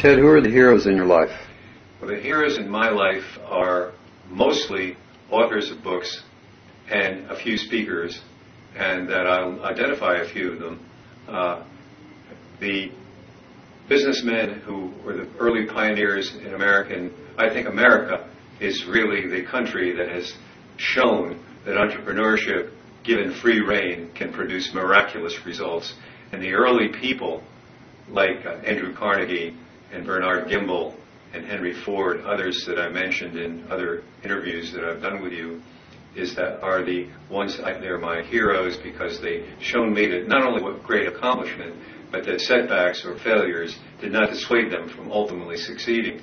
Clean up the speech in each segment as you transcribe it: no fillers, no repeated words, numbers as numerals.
Ted, who are the heroes in your life? Well, the heroes in my life are mostly authors of books and a few speakers, and that I'll identify a few of them. The businessmen who were the early pioneers in America. I think America is really the country that has shown that entrepreneurship, given free rein, can produce miraculous results. And the early people, like Andrew Carnegie and Bernard Gimbel and Henry Ford, others that I mentioned in other interviews that I've done with you, are the ones they're my heroes, because they've shown me that not only what great accomplishment, but that setbacks or failures did not dissuade them from ultimately succeeding.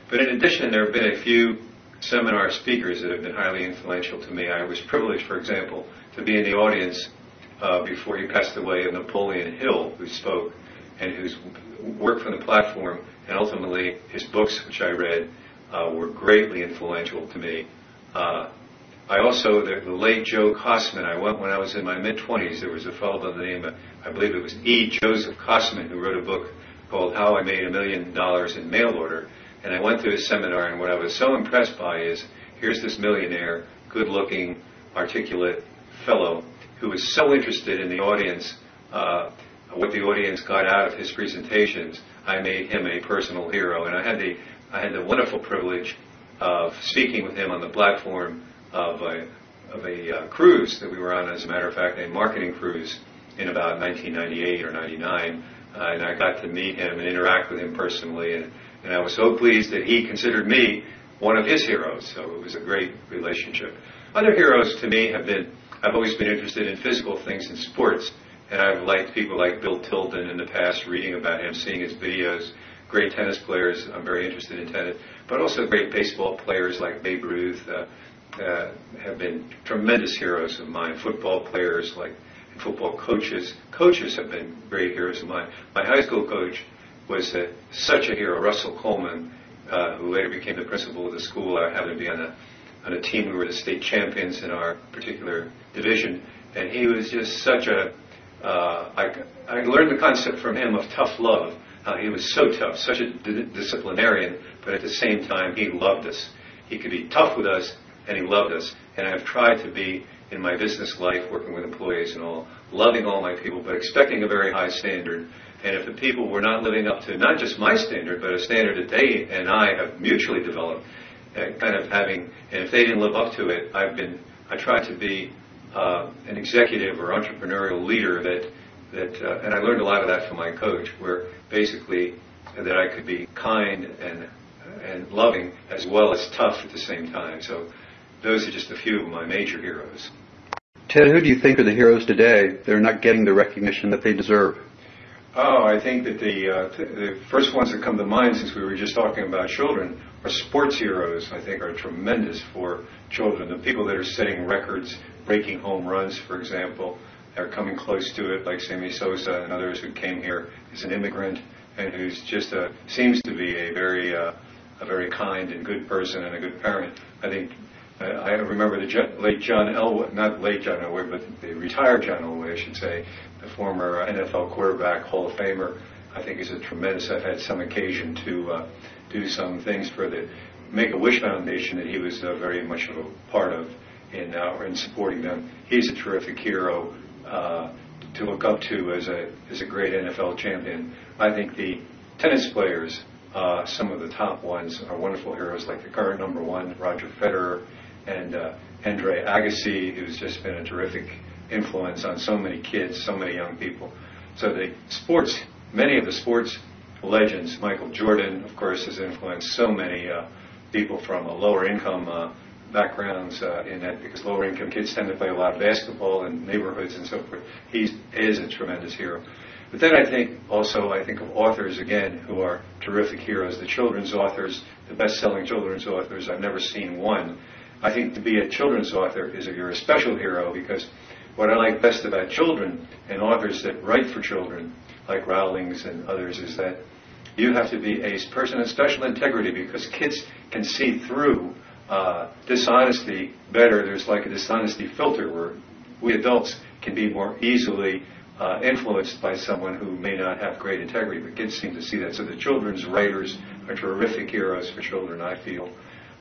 But in addition, there have been a few seminar speakers that have been highly influential to me. I was privileged, for example, to be in the audience before he passed away of Napoleon Hill, who spoke, and whose work from the platform and ultimately his books, which I read, were greatly influential to me. I also, the late Joe Kosman, I went when I was in my mid-20s. There was a fellow by the name of, I believe it was E. Joseph Kosman, who wrote a book called How I Made $1 Million in Mail Order. And I went to his seminar, and what I was so impressed by is, here's this millionaire, good-looking, articulate fellow who was so interested in the audience, what the audience got out of his presentations. I made him a personal hero, and I had the wonderful privilege of speaking with him on the platform of a cruise that we were on, as a matter of fact, a marketing cruise in about 1998 or 99, and I got to meet him and interact with him personally, and I was so pleased that he considered me one of his heroes, so it was a great relationship. Other heroes to me have been, I've always been interested in physical things in sports, and I've liked people like Bill Tilden in the past, reading about him, seeing his videos. Great tennis players, I'm very interested in tennis, but also great baseball players like Babe Ruth have been tremendous heroes of mine. Football players, like football coaches have been great heroes of mine. My high school coach was such a hero, Russell Coleman, who later became the principal of the school. I happened to be on a team. We were the state champions in our particular division, and he was just such a I learned the concept from him of tough love. He was so tough, such a disciplinarian, but at the same time he loved us. He could be tough with us, and he loved us. And I've tried to be, in my business life, working with employees and all, loving all my people, but expecting a very high standard. And if the people were not living up to not just my standard, but a standard that they and I have mutually developed, and if they didn't live up to it, I tried to be an executive or entrepreneurial leader and I learned a lot of that from my coach, where basically that I could be kind and loving as well as tough at the same time. So those are just a few of my major heroes. Ted, who do you think are the heroes today that are not getting the recognition that they deserve? Oh, I think that the first ones that come to mind, since we were just talking about children, are sports heroes. I think are tremendous for children. The people that are setting records, breaking home runs, for example, are coming close to it, like Sammy Sosa and others who came here as an immigrant and who's just seems to be a very kind and good person and a good parent. I think I remember the late John Elway, not late John Elway, but the retired John Elway, I should say, the former NFL quarterback, Hall of Famer. I think is a tremendous. I've had some occasion to do some things for the Make-A-Wish Foundation that he was very much of a part of in supporting them. He's a terrific hero to look up to as a great NFL champion. I think the tennis players, some of the top ones, are wonderful heroes, like the current number one, Roger Federer, and Andre Agassi, who's just been a terrific influence on so many kids, so many young people. So the sports, many of the sports legends, Michael Jordan, of course, has influenced so many people from lower income backgrounds in that, because lower income kids tend to play a lot of basketball in neighborhoods and so forth. He is a tremendous hero. But then I think of authors, again, who are terrific heroes. The children's authors, the best-selling children's authors, I've never seen one. I think to be a children's author you're a special hero, because what I like best about children and authors that write for children, like Rowling's and others, is that you have to be a person of special integrity, because kids can see through dishonesty better. There's like a dishonesty filter where we adults can be more easily influenced by someone who may not have great integrity, but kids seem to see that. So the children's writers are terrific heroes for children, I feel.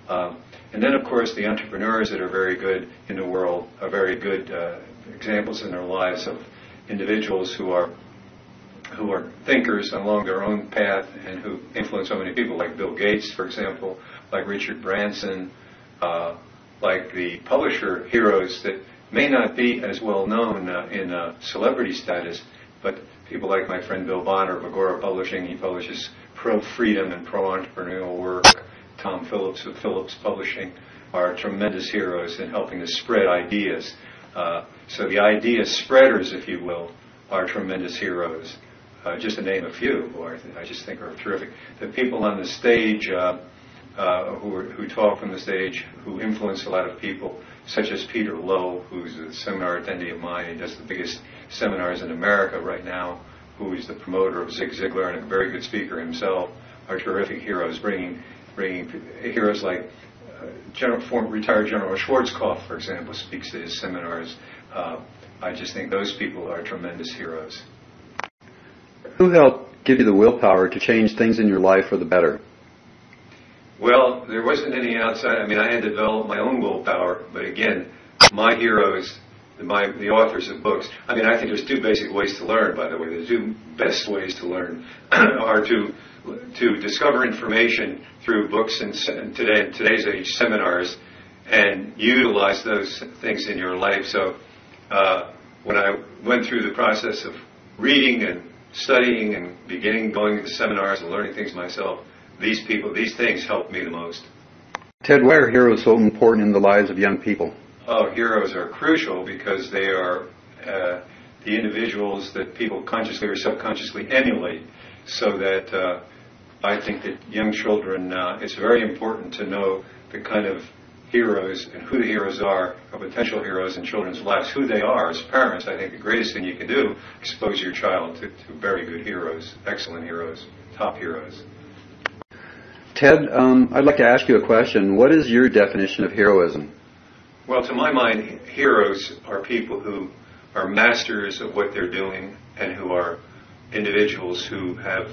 And then, of course, the entrepreneurs that are very good in the world are very good examples in their lives of individuals who are thinkers along their own path and who influence so many people, like Bill Gates, for example, like Richard Branson, like the publisher heroes that may not be as well known in celebrity status, but people like my friend Bill Bonner of Agora Publishing. He publishes pro-freedom and pro-entrepreneurial work. Tom Phillips of Phillips Publishing are tremendous heroes in helping to spread ideas. So the idea spreaders, if you will, are tremendous heroes. Just to name a few, who I just think are terrific. The people on the stage who talk from the stage, who influence a lot of people, such as Peter Lowe, who's a seminar attendee of mine. He does the biggest seminars in America right now, who is the promoter of Zig Ziglar and a very good speaker himself, are terrific heroes, bringing heroes like retired General Schwarzkopf, for example, speaks at his seminars. I just think those people are tremendous heroes. Who helped give you the willpower to change things in your life for the better? Well, there wasn't any outside. I mean, I had to develop my own willpower, but again, my heroes, the authors of books. I mean, I think there's two basic ways to learn, by the way. The two best ways to learn are to discover information through books and today's age seminars, and utilize those things in your life. So when I went through the process of reading and studying and going to seminars and learning things myself, these things helped me the most. Ted, why are heroes so important in the lives of young people? Oh, heroes are crucial because they are the individuals that people consciously or subconsciously emulate. So that I think that young children, it's very important to know the kind of heroes and who the heroes are, or potential heroes in children's lives, who they are. As parents, I think the greatest thing you can do, expose your child to very good heroes, excellent heroes, top heroes. Ted, I'd like to ask you a question. What is your definition of heroism? Well, to my mind, heroes are people who are masters of what they're doing and who are individuals who have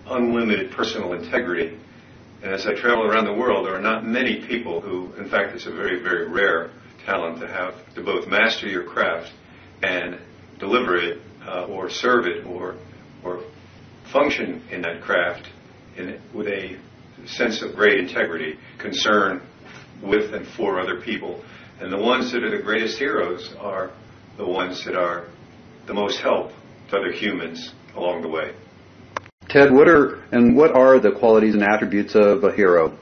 unlimited personal integrity. And as I travel around the world, there are not many people who, in fact, it's a very, very rare talent to have to both master your craft and deliver it or serve it or function in that craft with a sense of great integrity, concern with and for other people. And the ones that are the greatest heroes are the ones that are the most help to other humans along the way. Ted, what are the qualities and attributes of a hero?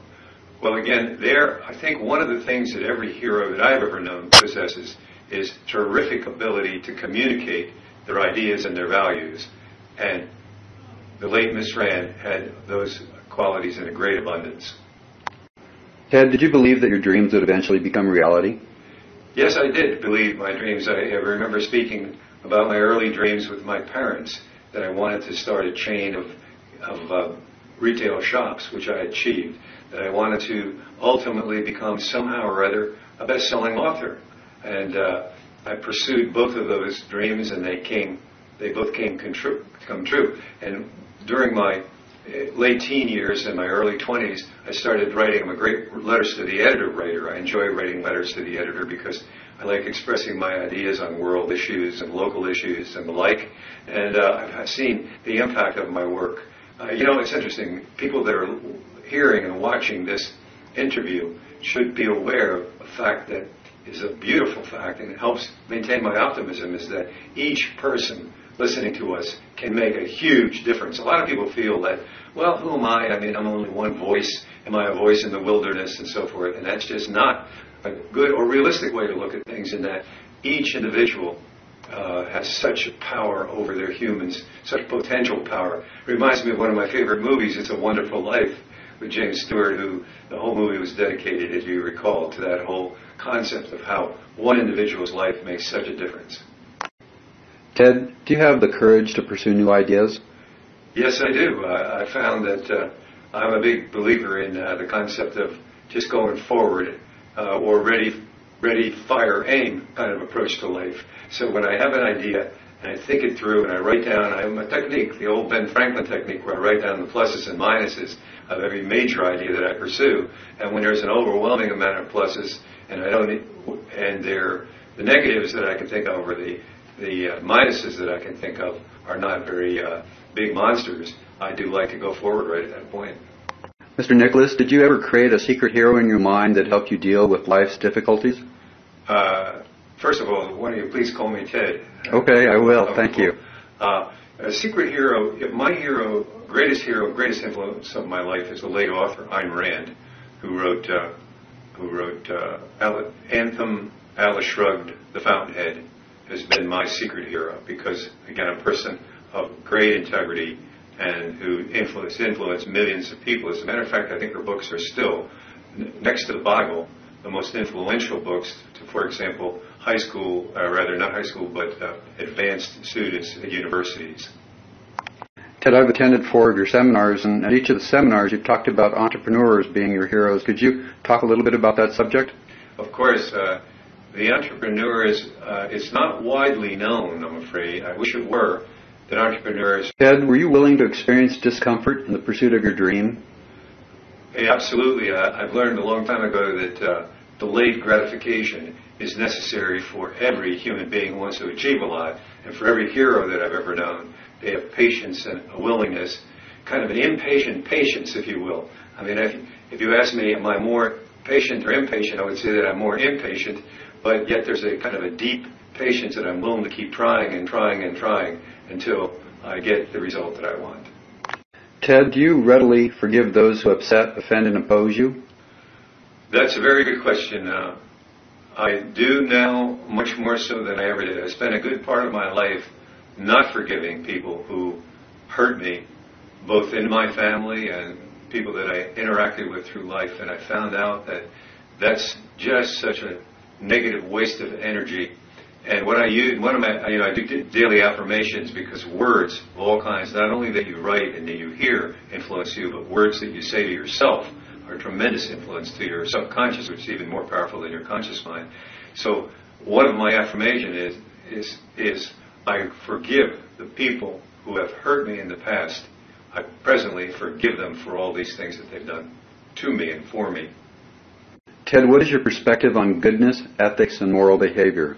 Well, again, I think one of the things that every hero that I've ever known possesses is terrific ability to communicate their ideas and their values. And the late Miss Rand had those qualities in a great abundance. Ted, did you believe that your dreams would eventually become reality? Yes, I did believe my dreams. I remember speaking about my early dreams with my parents, that I wanted to start a chain of retail shops, which I achieved, that I wanted to ultimately become somehow or other a best-selling author. And I pursued both of those dreams, and they both come true. And during my late teen years and my early 20s, I started writing. I'm a great letters to the editor writer. I enjoy writing letters to the editor because I like expressing my ideas on world issues and local issues and the like. And I've seen the impact of my work. It's interesting. People that are hearing and watching this interview should be aware of a fact that is a beautiful fact, and it helps maintain my optimism, is that each person listening to us can make a huge difference. A lot of people feel that, well, who am I? I mean, I'm only one voice. Am I a voice in the wilderness and so forth? And that's just not a good or realistic way to look at things, in that each individual has such power over their humans, such potential power. It reminds me of one of my favorite movies, It's a Wonderful Life, with James Stewart, who the whole movie was dedicated, as you recall, to that whole concept of how one individual's life makes such a difference. Ted, do you have the courage to pursue new ideas? Yes, I do. I found that I'm a big believer in the concept of just going forward or ready ready, fire, aim kind of approach to life. So when I have an idea and I think it through and I write down, I have a technique, the old Ben Franklin technique, where I write down the pluses and minuses of every major idea that I pursue. And when there's an overwhelming amount of pluses and the negatives that I can think of, or the minuses that I can think of, are not very big monsters, I do like to go forward right at that point. Mr. Nicholas, did you ever create a secret hero in your mind that helped you deal with life's difficulties? First of all, why don't you please call me Ted? Okay, I will. Thank you. A secret hero, my greatest influence of my life is the late author Ayn Rand, who wrote Anthem, Atlas Shrugged, The Fountainhead, has been my secret hero because, again, a person of great integrity and who influenced millions of people. As a matter of fact, I think her books are still, next to the Bible, the most influential books to, for example, advanced students at universities. Ted, I've attended 4 of your seminars, and at each of the seminars you've talked about entrepreneurs being your heroes. Could you talk a little bit about that subject? Of course. The entrepreneur it's not widely known, I'm afraid. I wish it were, that entrepreneurs... Ted, were you willing to experience discomfort in the pursuit of your dream? Yeah, absolutely. I've learned a long time ago that delayed gratification is necessary for every human being who wants to achieve a lot. And for every hero that I've ever known, they have patience and a willingness, kind of an impatient patience, if you will. I mean, if you ask me, am I more patient or impatient, I would say that I'm more impatient, but yet there's a kind of a deep patience that I'm willing to keep trying and trying and trying until I get the result that I want. Ted, do you readily forgive those who upset, offend, and oppose you? That's a very good question. I do now much more so than I ever did. I spent a good part of my life not forgiving people who hurt me, both in my family and people that I interacted with through life, and I found out that that's just such a negative waste of energy. And what I use, I do daily affirmations, because words of all kinds, not only that you write and that you hear, influence you, but words that you say to yourself are a tremendous influence to your subconscious, which is even more powerful than your conscious mind. So one of my affirmations is I forgive the people who have hurt me in the past. I presently forgive them for all these things that they've done to me and for me. Ted, what is your perspective on goodness, ethics, and moral behavior?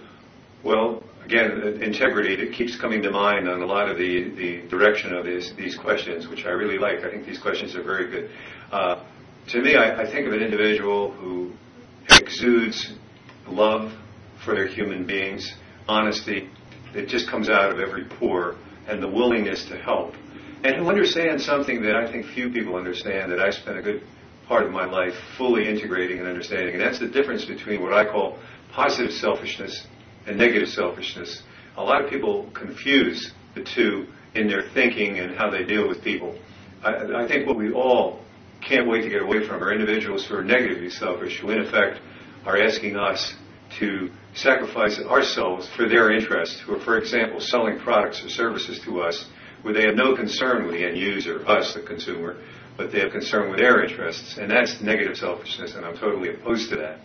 Well, again, integrity, that keeps coming to mind on a lot of the direction of these questions, which I really like. I think these questions are very good. To me, I think of an individual who exudes love for their human beings, honesty that just comes out of every pore, and the willingness to help, and who understands something that I think few people understand, that I spent a good part of my life fully integrating and understanding, and that's the difference between what I call positive selfishness and negative selfishness. A lot of people confuse the two in their thinking and how they deal with people. I think what we all can't wait to get away from are individuals who are negatively selfish, who in effect are asking us to sacrifice ourselves for their interests, who are, for example, selling products or services to us where they have no concern with the end user, us, the consumer, but they have concern with their interests, and that's negative selfishness, and I'm totally opposed to that.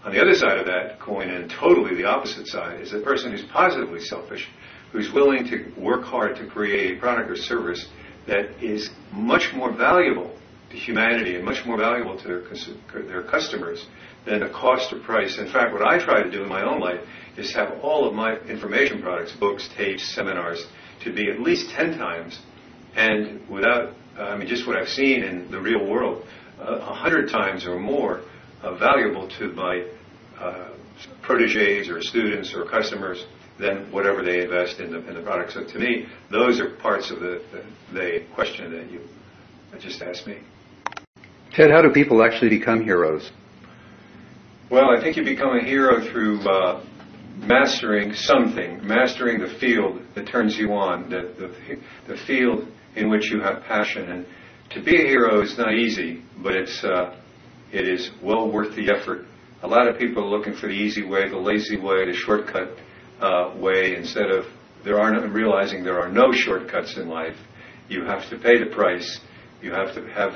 On the other side of that coin, and totally the opposite side, is a person who's positively selfish, who's willing to work hard to create a product or service that is much more valuable to humanity and much more valuable to their customers than the cost or price. In fact, what I try to do in my own life is have all of my information products, books, tapes, seminars, to be at least 10 times, and without, just what I've seen in the real world, 100 times or more valuable to my proteges or students or customers than whatever they invest in the product. So to me, those are parts of the question that you just asked me. Ted, how do people actually become heroes? Well, I think you become a hero through mastering something, mastering the field that turns you on, the field in which you have passion. And to be a hero is not easy, but it is well worth the effort. A lot of people are looking for the easy way, the lazy way, the shortcut way, instead of realizing there are no shortcuts in life. You have to pay the price. You have to have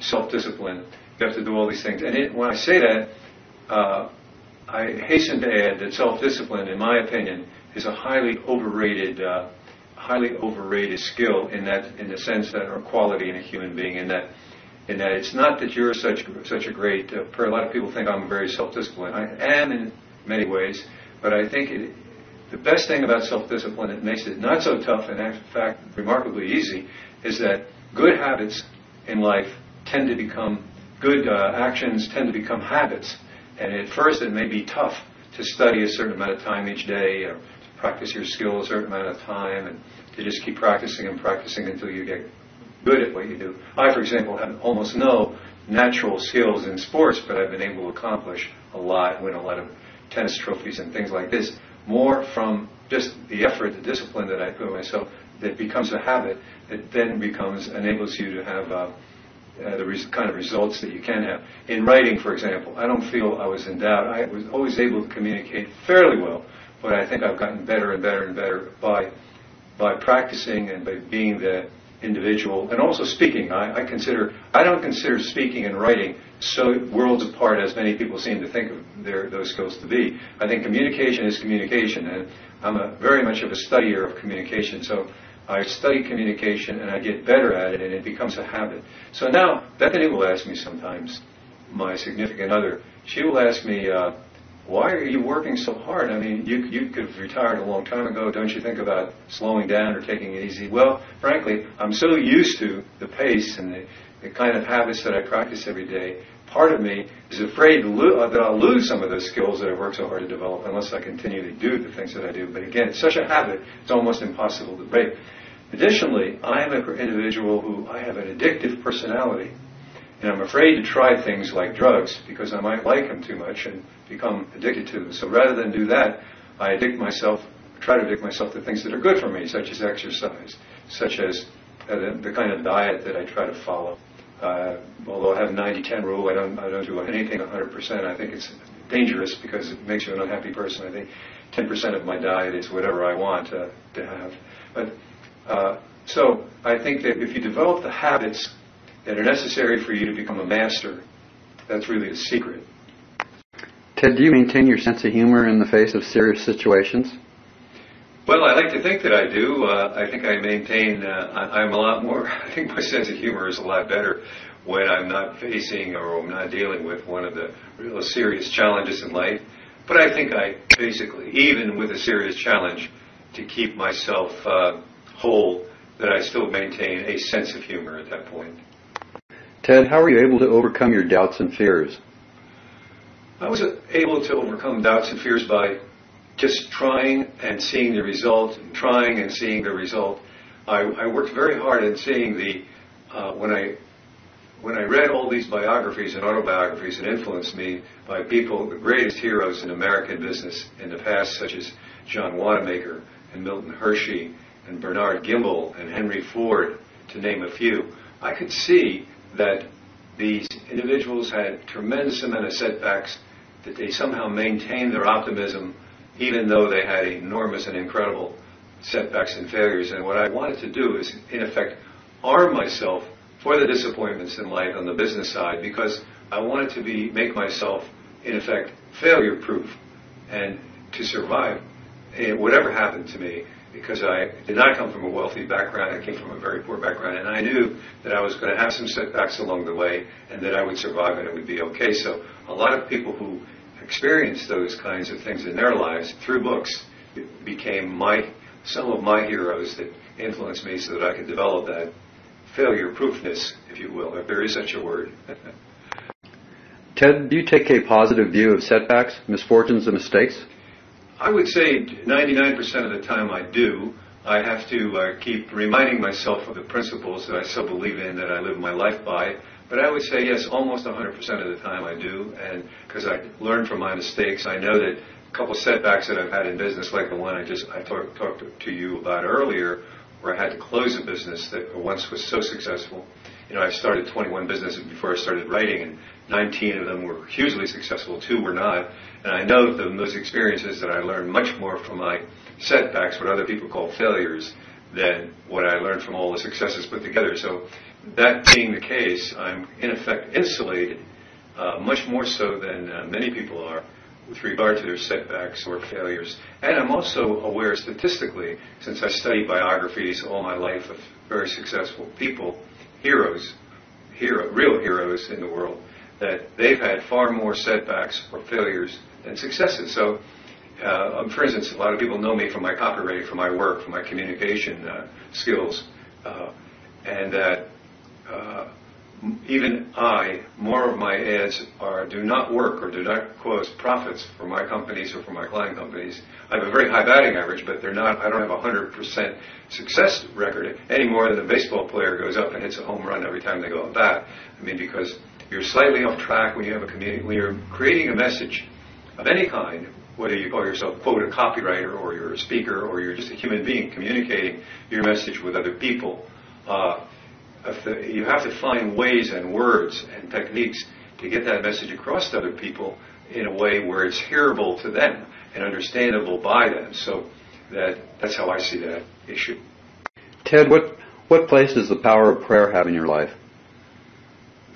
self-discipline. You have to do all these things. And when I say that, I hasten to add that self-discipline, in my opinion, is a highly overrated skill in the sense that, or quality in a human being, in that it's not that you're such a great. A lot of people think I'm very self-disciplined. I am in many ways, but I think the best thing about self-discipline that makes it not so tough and in fact remarkably easy is that good habits in life tend to become good actions tend to become habits. And at first it may be tough to study a certain amount of time each day, or to practice your skill a certain amount of time, and to just keep practicing and practicing until you get good at what you do. I, for example, have almost no natural skills in sports, but I've been able to accomplish a lot, win a lot of tennis trophies and things like this, more from just the effort, the discipline that I put on myself, that becomes a habit, that then enables you to have the kind of results that you can have. In writing, for example, I don't feel I was in doubt. I was always able to communicate fairly well, but I think I've gotten better and better and better by practicing and by being the individual, and also speaking. I don't consider speaking and writing so worlds apart as many people seem to think of those skills to be. I think communication is communication, and I'm very much of a studier of communication. So I study communication and I get better at it, and it becomes a habit. So now Bethany will ask me sometimes, my significant other, she will ask me, why are you working so hard? I mean, you could have retired a long time ago. Don't you think about slowing down or taking it easy? Well, frankly, I'm so used to the pace and the kind of habits that I practice every day. Part of me is afraid that I'll lose some of those skills that I've worked so hard to develop unless I continue to do the things that I do. But again, it's such a habit, it's almost impossible to break. Additionally, I am an individual who I have an addictive personality. And I'm afraid to try things like drugs because I might like them too much and become addicted to them. So rather than do that, I try to addict myself to things that are good for me, such as exercise, such as the kind of diet that I try to follow. Although I have a 90-10 rule, I don't do anything 100%. I think it's dangerous because it makes you an unhappy person. I think 10% of my diet is whatever I want to have. But so I think that if you develop the habits that are necessary for you to become a master, that's really the secret. Ted, do you maintain your sense of humor in the face of serious situations? Well, I like to think that I do. I think I maintain, I'm a lot more, I think my sense of humor is a lot better when I'm not facing or I'm not dealing with one of the real serious challenges in life. But I think I basically, even with a serious challenge, to keep myself whole, that I still maintain a sense of humor at that point. Ted, how were you able to overcome your doubts and fears? I was able to overcome doubts and fears by just trying and seeing the result, and trying and seeing the result. I worked very hard in seeing when I read all these biographies and autobiographies that influenced me by people, the greatest heroes in American business in the past, such as John Wanamaker and Milton Hershey and Bernard Gimbel and Henry Ford, to name a few, I could see that these individuals had tremendous amount of setbacks, that they somehow maintained their optimism even though they had enormous and incredible setbacks and failures. And what I wanted to do is, in effect, arm myself for the disappointments in life on the business side, because I wanted to make myself, in effect, failure-proof and to survive whatever happened to me, because I did not come from a wealthy background. I came from a very poor background, and I knew that I was going to have some setbacks along the way and that I would survive and it would be okay. So a lot of people who experienced those kinds of things in their lives through books became some of my heroes that influenced me so that I could develop that failure-proofness, if you will, if there is such a word. Ted, do you take a positive view of setbacks, misfortunes, and mistakes? I would say 99% of the time I do. I have to keep reminding myself of the principles that I so believe in, that I live my life by. But I would say yes, almost 100% of the time I do, and because I learn from my mistakes. I know that a couple of setbacks that I've had in business, like the one I talked to you about earlier, where I had to close a business that once was so successful. I started 21 businesses before I started writing, and 19 of them were hugely successful, 2 were not. And I know from those experiences that I learned much more from my setbacks, what other people call failures, than what I learned from all the successes put together. So that being the case, I'm in effect insulated, much more so than many people are, with regard to their setbacks or failures. And I'm also aware statistically, since I studied biographies all my life of very successful people, real heroes in the world, that they've had far more setbacks or failures than successes. So, for instance, a lot of people know me from my copywriting, from my work, from my communication skills, and that even more of my ads do not work or do not cause profits for my companies or for my client companies. I have a very high batting average, but I don't have a 100% success record any more than a baseball player goes up and hits a home run every time they go at bat. I mean, because you're slightly off track when you have when you're creating a message of any kind, whether you call yourself, quote, a copywriter, or you're a speaker, or you're just a human being communicating your message with other people. You have to find ways and words and techniques to get that message across to other people in a way where it's hearable to them and understandable by them. So that's how I see that issue. Ted, what place does the power of prayer have in your life?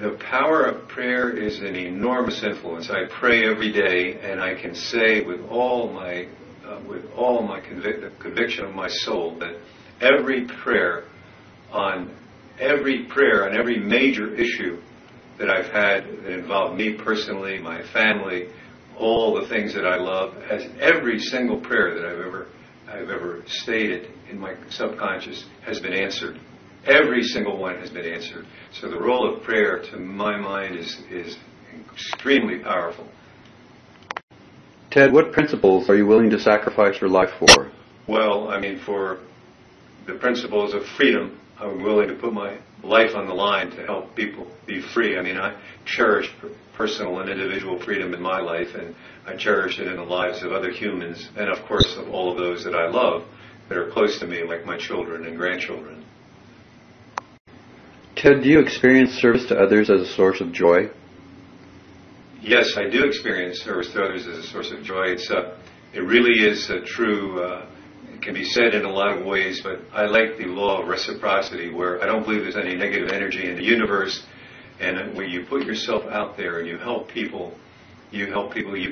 The power of prayer is an enormous influence. I pray every day, and I can say with all my conviction of my soul that every prayer on every major issue that I've had that involved me personally, my family, all the things that I love, as every single prayer that I've ever stated in my subconscious has been answered. Every single one has been answered. So the role of prayer, to my mind, is extremely powerful. Ted, what principles are you willing to sacrifice your life for? Well, I mean, for the principles of freedom, I'm willing to put my life on the line to help people be free. I mean, I cherish personal and individual freedom in my life, and I cherish it in the lives of other humans, and of course of all of those that I love that are close to me, like my children and grandchildren. Ted, do you experience service to others as a source of joy? Yes, I do experience service to others as a source of joy. It really is true. It can be said in a lot of ways, but I like the law of reciprocity, where I don't believe there's any negative energy in the universe, and when you put yourself out there and you help people, you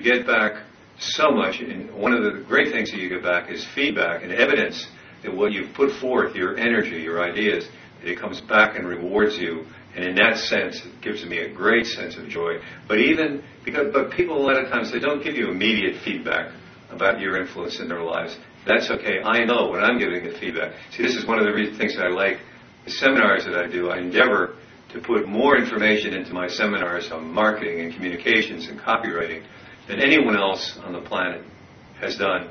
get back so much. And one of the great things that you get back is feedback and evidence that what you've put forth, your energy, your ideas, that it comes back and rewards you. And in that sense, it gives me a great sense of joy. But people a lot of times, they don't give you immediate feedback about your influence in their lives. That's okay. I know when I'm giving the feedback. See, this is one of the things that I like. The seminars that I do, I endeavor to put more information into my seminars on marketing and communications and copywriting than anyone else on the planet has done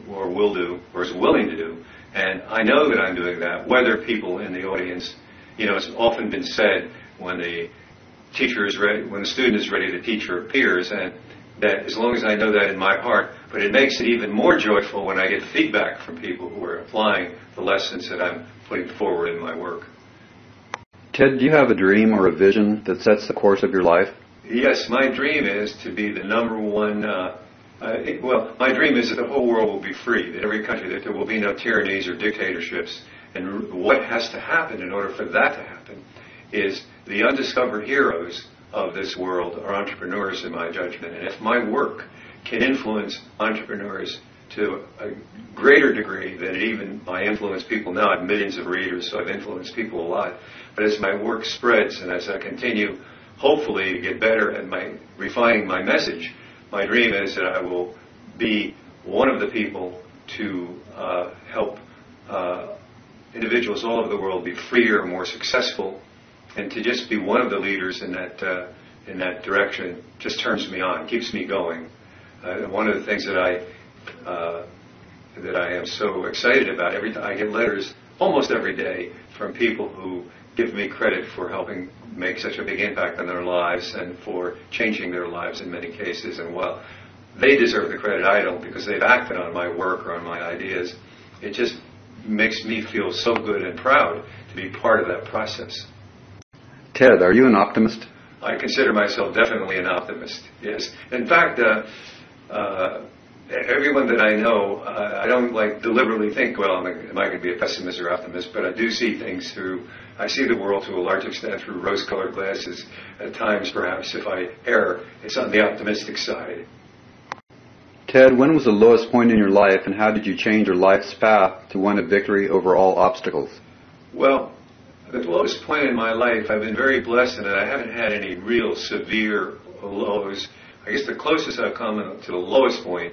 or will do or is willing to do. And I know that I'm doing that, whether people in the audience, it's often been said when the student is ready, the teacher appears, and that as long as I know that in my heart, but it makes it even more joyful when I get feedback from people who are applying the lessons that I'm putting forward in my work. Ted, do you have a dream or a vision that sets the course of your life? Yes, my dream is to be the number one. My dream is that the whole world will be free, that every country, that there will be no tyrannies or dictatorships. And what has to happen in order for that to happen is the undiscovered heroes of this world are entrepreneurs, in my judgment. And if my work can influence entrepreneurs to a greater degree than even I influence people now, I have millions of readers, so I've influenced people a lot. But as my work spreads and as I continue, hopefully, to get better at refining my message, my dream is that I will be one of the people to help individuals all over the world be freer, more successful, and to just be one of the leaders in that direction just turns me on, keeps me going. One of the things that I am so excited about, I get letters almost every day from people who give me credit for helping make such a big impact on their lives and for changing their lives in many cases. And while they deserve the credit, I don't, because they've acted on my work or on my ideas. It just makes me feel so good and proud to be part of that process. Ted, are you an optimist? I consider myself definitely an optimist, yes. In fact, everyone that I know, I don't deliberately think, well, am I going to be a pessimist or optimist, but I do see things I see the world to a large extent through rose-colored glasses. At times, perhaps, if I err, it's on the optimistic side. Ted, when was the lowest point in your life, and how did you change your life's path to one of victory over all obstacles? Well, the lowest point in my life, I've been very blessed in that I haven't had any real severe lows. I guess the closest I've come to the lowest point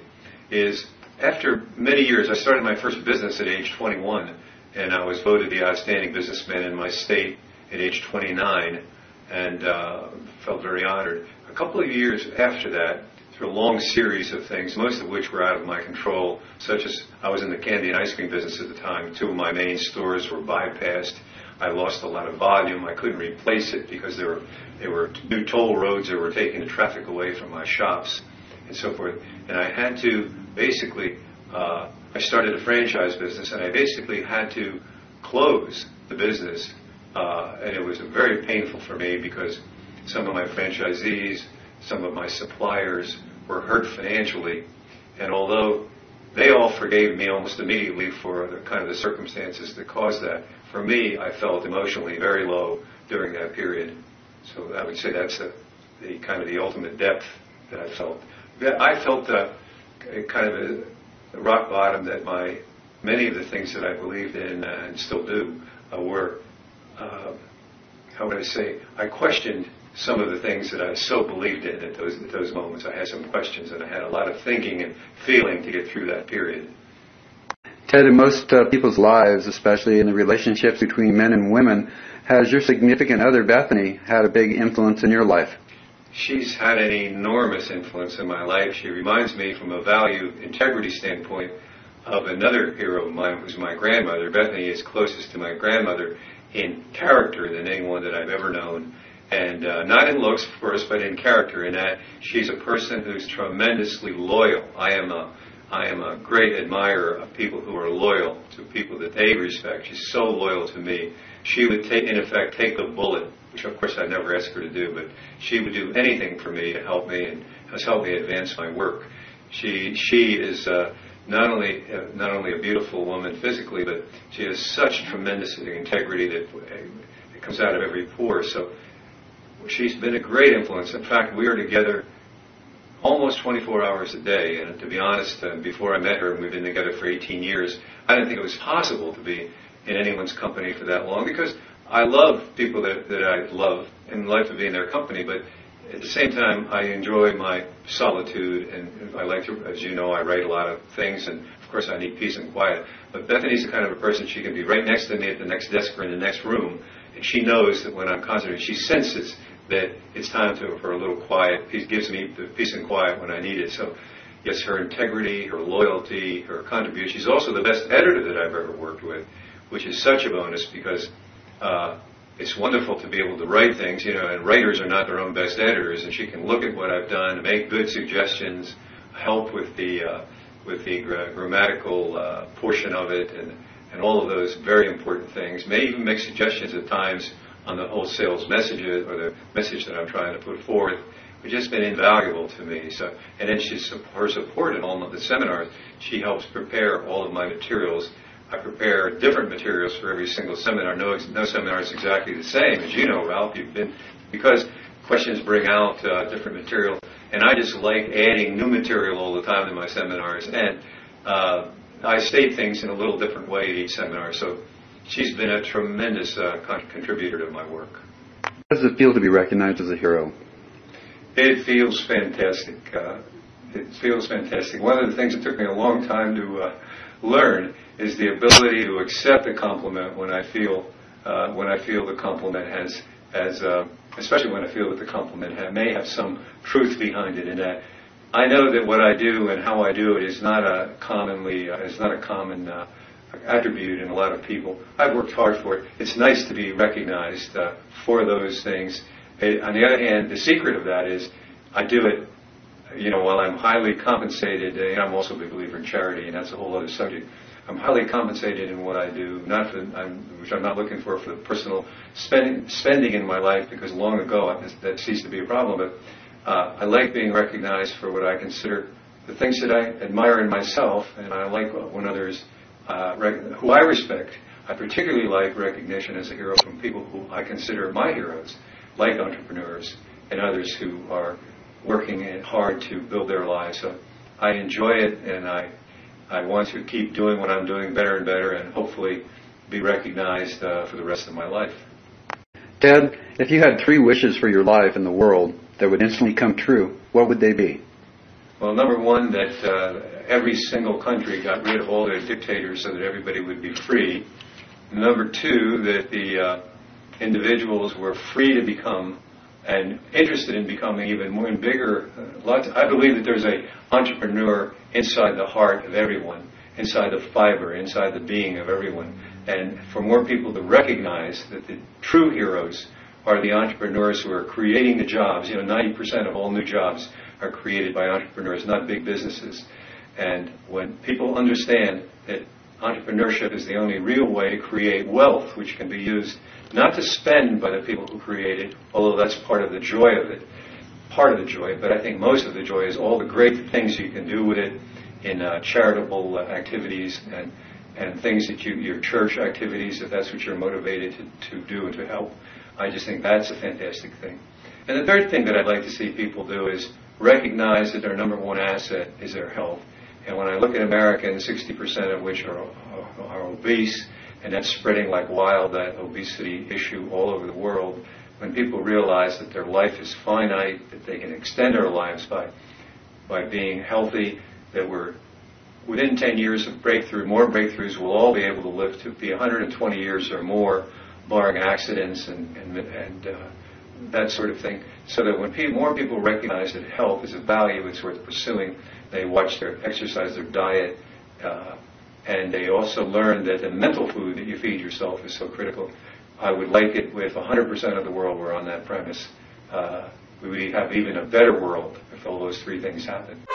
is after many years. I started my first business at age 21, and I was voted the outstanding businessman in my state at age 29, and felt very honored. A couple of years after that, through a long series of things, most of which were out of my control, such as I was in the candy and ice cream business at the time. Two of my main stores were bypassed. I lost a lot of volume. I couldn't replace it because there were new toll roads that were taking the traffic away from my shops and so forth. And I had to basically, I started a franchise business, and I basically had to close the business. And it was very painful for me because some of my franchisees, some of my suppliers were hurt financially, and although they all forgave me almost immediately for the kind of the circumstances that caused that, for me, I felt emotionally very low during that period. So I would say that's the kind of the ultimate depth that I felt. I felt kind of a rock bottom that many of the things that I believed in and still do were, how would I say, I questioned some of the things that I so believed in at those moments. I had some questions, and I had a lot of thinking and feeling to get through that period. Ted, in most people's lives, especially in the relationships between men and women, has your significant other, Bethany, had a big influence in your life? She's had an enormous influence in my life. She reminds me from a value integrity standpoint of another hero of mine, who's my grandmother. Bethany is closest to my grandmother in character than anyone that I've ever known. And not in looks, of course, but in character, in that she's a person who's tremendously loyal. I am a great admirer of people who are loyal to people that they respect. She's so loyal to me. She would, in effect, take the bullet, which of course I'd never ask her to do, but she would do anything for me to help me and has helped me advance my work. She is not only a beautiful woman physically, but she has such tremendous integrity that it comes out of every pore. So she's been a great influence. In fact, we are together almost 24 hours a day. And to be honest, before I met her, and we've been together for 18 years, I didn't think it was possible to be in anyone's company for that long, because I love people that I love and like to be in their company. But at the same time, I enjoy my solitude, and I like to, as you know, I write a lot of things, and of course I need peace and quiet. But Bethany's the kind of a person, she can be right next to me at the next desk or in the next room, and she knows that when I'm concentrating, she senses that it's time for a little quiet. She gives me the peace and quiet when I need it. So, yes, her integrity, her loyalty, her contribution. She's also the best editor that I've ever worked with, which is such a bonus, because it's wonderful to be able to write things, and writers are not their own best editors, and she can look at what I've done, make good suggestions, help with the grammatical portion of it, and all of those very important things. May even make suggestions at times on the whole sales message or the message that I'm trying to put forth, which has been invaluable to me. So, and then her support in all of the seminars. She helps prepare all of my materials. I prepare different materials for every single seminar. No seminar is exactly the same, as you know, Ralph. Because questions bring out different material, and I just like adding new material all the time in my seminars. And I state things in a little different way at each seminar. So she's been a tremendous contributor to my work. How does it feel to be recognized as a hero? It feels fantastic. It feels fantastic. One of the things that took me a long time to learn is the ability to accept a compliment when I feel the compliment has especially when I feel that the compliment may have some truth behind it. In that, I know that what I do and how I do it is not a common attribute in a lot of people. I've worked hard for it. It's nice to be recognized for those things. On the other hand, the secret of that is I do it, while I'm highly compensated. I'm also a big believer in charity, and that's a whole other subject. I'm highly compensated in what I do, which I'm not looking for the personal spending in my life, because long ago that ceased to be a problem. But I like being recognized for what I consider the things that I admire in myself, and I like when others who I respect. I particularly like recognition as a hero from people who I consider my heroes, like entrepreneurs and others who are working hard to build their lives. So I enjoy it, and I want to keep doing what I'm doing better and better, and hopefully be recognized for the rest of my life. Ted, if you had 3 wishes for your life in the world that would instantly come true, what would they be? Well, number one, that every single country got rid of all their dictators so that everybody would be free. Number two, that the individuals were free to become and interested in becoming even more and bigger. I believe that there's an entrepreneur inside the heart of everyone, inside the fiber, inside the being of everyone. And for more people to recognize that the true heroes are the entrepreneurs who are creating the jobs. 90% of all new jobs are created by entrepreneurs, not big businesses. And when people understand that entrepreneurship is the only real way to create wealth, which can be used not to spend by the people who create it, although that's part of the joy of it, but I think most of the joy is all the great things you can do with it in charitable activities and things that your church activities, if that's what you're motivated to do and to help. I just think that's a fantastic thing. And the third thing that I'd like to see people do is recognize that their number one asset is their health. And when I look at Americans, 60% of which are obese, and that's spreading like wild, that obesity issue all over the world, when people realize that their life is finite, that they can extend their lives by being healthy, that we're within 10 years of more breakthroughs, we'll all be able to live to be 120 years or more, barring accidents and that sort of thing. So that when more people recognize that health is a value, it's worth pursuing, they exercise their diet, and they also learn that the mental food that you feed yourself is so critical. I would like it if 100% of the world were on that premise. We would have even a better world if all those 3 things happened.